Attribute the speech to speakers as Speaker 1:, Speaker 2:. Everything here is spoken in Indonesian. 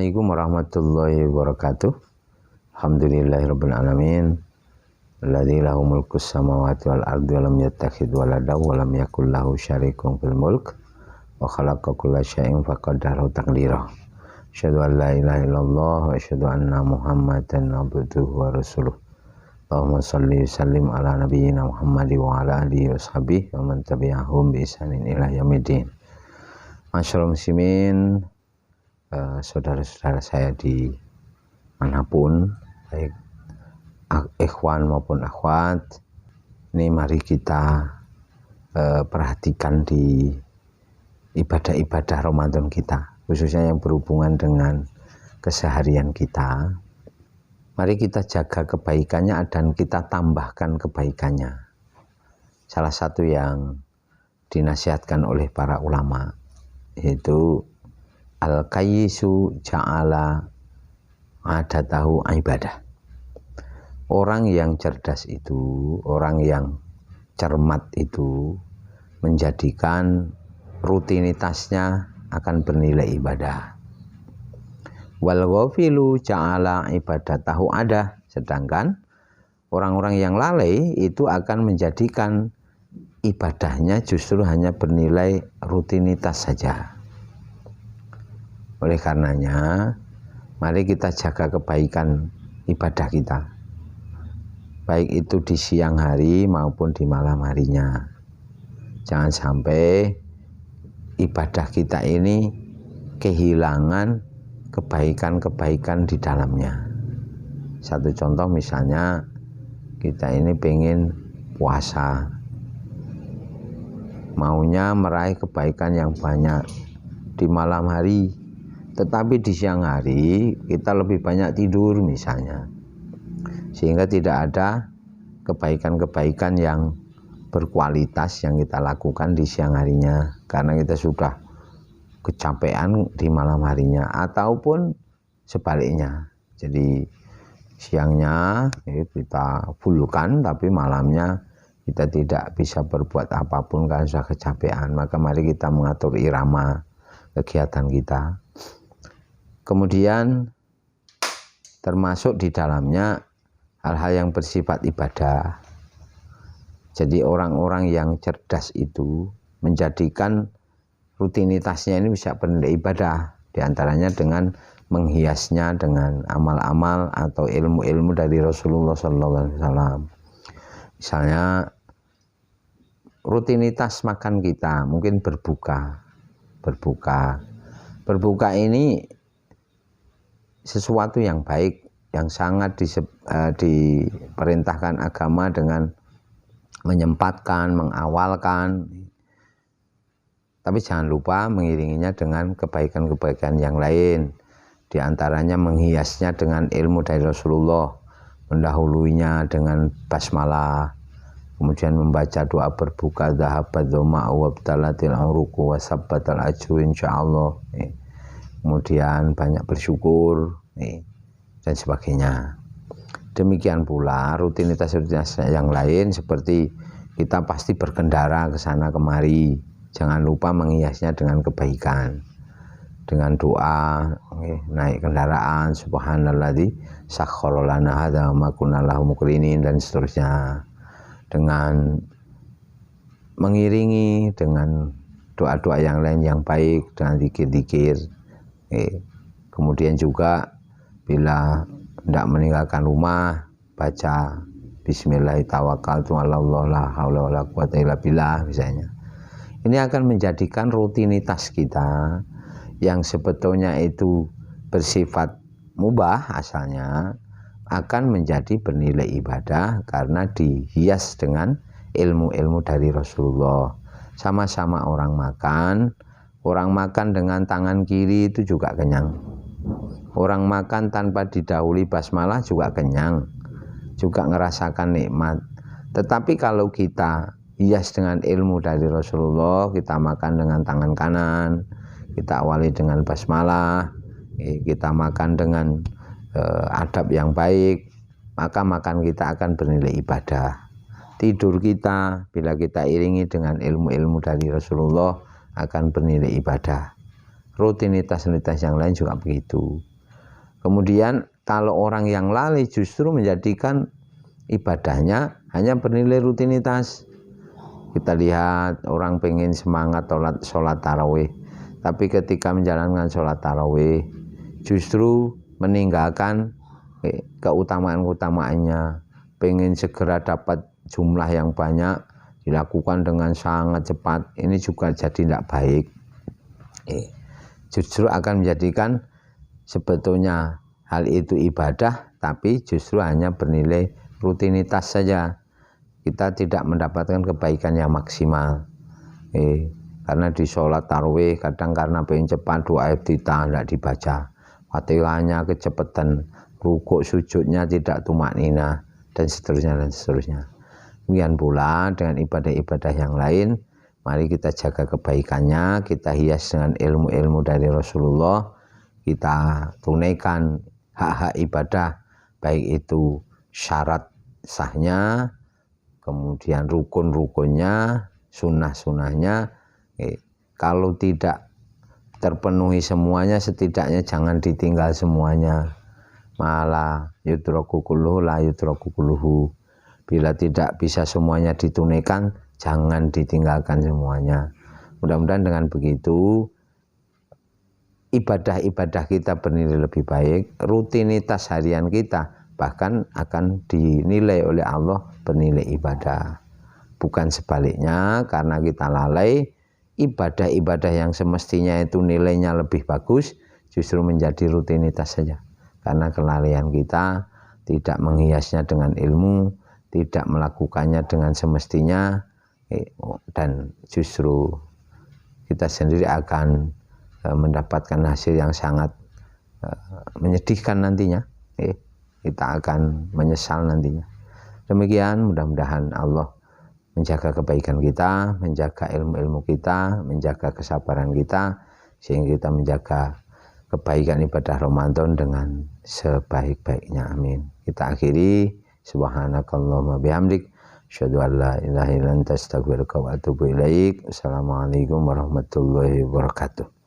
Speaker 1: Assalamualaikum warahmatullahi wabarakatuh. Alhamdulillahirabbil alamin. Alladzi lahu mulkus samawati wal ardi wa lam yattakhidh walada wa lam yakul lahu syarikun fil mulk wa khalaqa kulla syai'in faqaddarahu taqdira. Asyhadu an la ilaha illallah wa asyhadu anna Muhammadan abduhu wa rasuluh. Allahumma shalli sallim ala nabiyyina Muhammad wa ala alihi washabihi wa man tabi'ahum bi ihsanin ila yaumil. Masyaallah muslimin, saudara-saudara saya di manapun, baik ikhwan maupun akhwat, ini mari kita perhatikan di ibadah-ibadah Ramadan kita, khususnya yang berhubungan dengan keseharian kita. Mari kita jaga kebaikannya dan kita tambahkan kebaikannya. Salah satu yang dinasihatkan oleh para ulama yaitu al-qayyisu ja'ala adatahu ibadah. Orang yang cerdas itu, orang yang cermat itu menjadikan rutinitasnya akan bernilai ibadah. Wal ghafilu ja'ala ibadatahu adah. Sedangkan orang-orang yang lalai itu akan menjadikan ibadahnya justru hanya bernilai rutinitas saja. Oleh karenanya, mari kita jaga kebaikan ibadah kita, baik itu di siang hari maupun di malam harinya. Jangan sampai ibadah kita ini kehilangan kebaikan-kebaikan di dalamnya. Satu contoh misalnya, kita ini pengen puasa, maunya meraih kebaikan yang banyak di malam hari, tetapi di siang hari kita lebih banyak tidur misalnya, sehingga tidak ada kebaikan-kebaikan yang berkualitas yang kita lakukan di siang harinya karena kita sudah kecapean di malam harinya, ataupun sebaliknya. Jadi siangnya kita fullkan tapi malamnya kita tidak bisa berbuat apapun karena sudah kecapean. Maka mari kita mengatur irama kegiatan kita. Kemudian termasuk di dalamnya hal-hal yang bersifat ibadah. Jadi orang-orang yang cerdas itu menjadikan rutinitasnya ini bisa bernilai ibadah. Di antaranya dengan menghiasnya dengan amal-amal atau ilmu-ilmu dari Rasulullah SAW. Misalnya rutinitas makan kita, mungkin berbuka. Berbuka ini sesuatu yang baik, yang sangat diperintahkan agama dengan menyempatkan, mengawalkan. Tapi jangan lupa mengiringinya dengan kebaikan-kebaikan yang lain. Di antaranya menghiasnya dengan ilmu dari Rasulullah, mendahuluinya dengan basmalah, kemudian membaca doa berbuka, dhahabat dhama'u wabtalatil uruqu wa sabbatal ajru insyaallah. Kemudian banyak bersyukur dan sebagainya. Demikian pula rutinitas-rutinitas yang lain seperti kita pasti berkendara ke sana kemari. Jangan lupa menghiasnya dengan kebaikan, dengan doa, naik kendaraan, subhanalladzi sakhkhara lana hadza wa ma kunna lahu muqrinin dan seterusnya. Dengan mengiringi dengan doa-doa yang lain yang baik, dengan zikir-zikir. Kemudian juga bila hendak meninggalkan rumah, baca bismillahirrahmanirrahim tawakkaltu 'alallah la haula wala quwwata illa billah misalnya. Ini akan menjadikan rutinitas kita yang sebetulnya itu bersifat mubah asalnya akan menjadi bernilai ibadah karena dihias dengan ilmu-ilmu dari Rasulullah. Sama-sama orang makan dengan tangan kiri itu juga kenyang. Orang makan tanpa didahului basmalah juga kenyang, juga ngerasakan nikmat. Tetapi kalau kita hias dengan ilmu dari Rasulullah, kita makan dengan tangan kanan, kita awali dengan basmalah, kita makan dengan adab yang baik, maka makan kita akan bernilai ibadah. Tidur kita bila kita iringi dengan ilmu-ilmu dari Rasulullah akan bernilai ibadah. Rutinitas-rutinitas yang lain juga begitu. Kemudian kalau orang yang lalai justru menjadikan ibadahnya hanya bernilai rutinitas. Kita lihat orang pengen semangat sholat tarawih, tapi ketika menjalankan sholat tarawih justru meninggalkan keutamaan-utamaannya. Pengen segera dapat jumlah yang banyak, dilakukan dengan sangat cepat, ini juga jadi tidak baik. Justru akan menjadikan sebetulnya hal itu ibadah, tapi justru hanya bernilai rutinitas saja. Kita tidak mendapatkan kebaikan yang maksimal. Karena di sholat tarawih kadang karena pengen cepat doa iftitah tidak dibaca, Fatihahnya kecepatan, rukuk sujudnya tidak tumakninah, dan seterusnya dan seterusnya. Kemudian pula dengan ibadah-ibadah yang lain, mari kita jaga kebaikannya, kita hias dengan ilmu-ilmu dari Rasulullah, kita tunaikan hak-hak ibadah, baik itu syarat sahnya, kemudian rukun-rukunnya, sunnah-sunnahnya. Kalau tidak terpenuhi semuanya, setidaknya jangan ditinggal semuanya. Malah yudraku kulluhu la yudraku kulluhu. Bila tidak bisa semuanya ditunaikan, jangan ditinggalkan semuanya. Mudah-mudahan dengan begitu ibadah-ibadah kita bernilai lebih baik, rutinitas harian kita bahkan akan dinilai oleh Allah bernilai ibadah. Bukan sebaliknya, karena kita lalai, ibadah-ibadah yang semestinya itu nilainya lebih bagus justru menjadi rutinitas saja. Karena kelalaian kita tidak menghiasnya dengan ilmu, tidak melakukannya dengan semestinya, dan justru kita sendiri akan mendapatkan hasil yang sangat menyedihkan nantinya. Kita akan menyesal nantinya. Demikian, mudah-mudahan Allah menjaga kebaikan kita, menjaga ilmu-ilmu kita, menjaga kesabaran kita, sehingga kita menjaga kebaikan ibadah Ramadan dengan sebaik-baiknya. Amin. Kita akhiri, subhanakallahumma bihamdik, asyhadu an la ilaha illa anta astaghfiruka wa atubu ilaik. Assalamualaikum warahmatullahi wabarakatuh.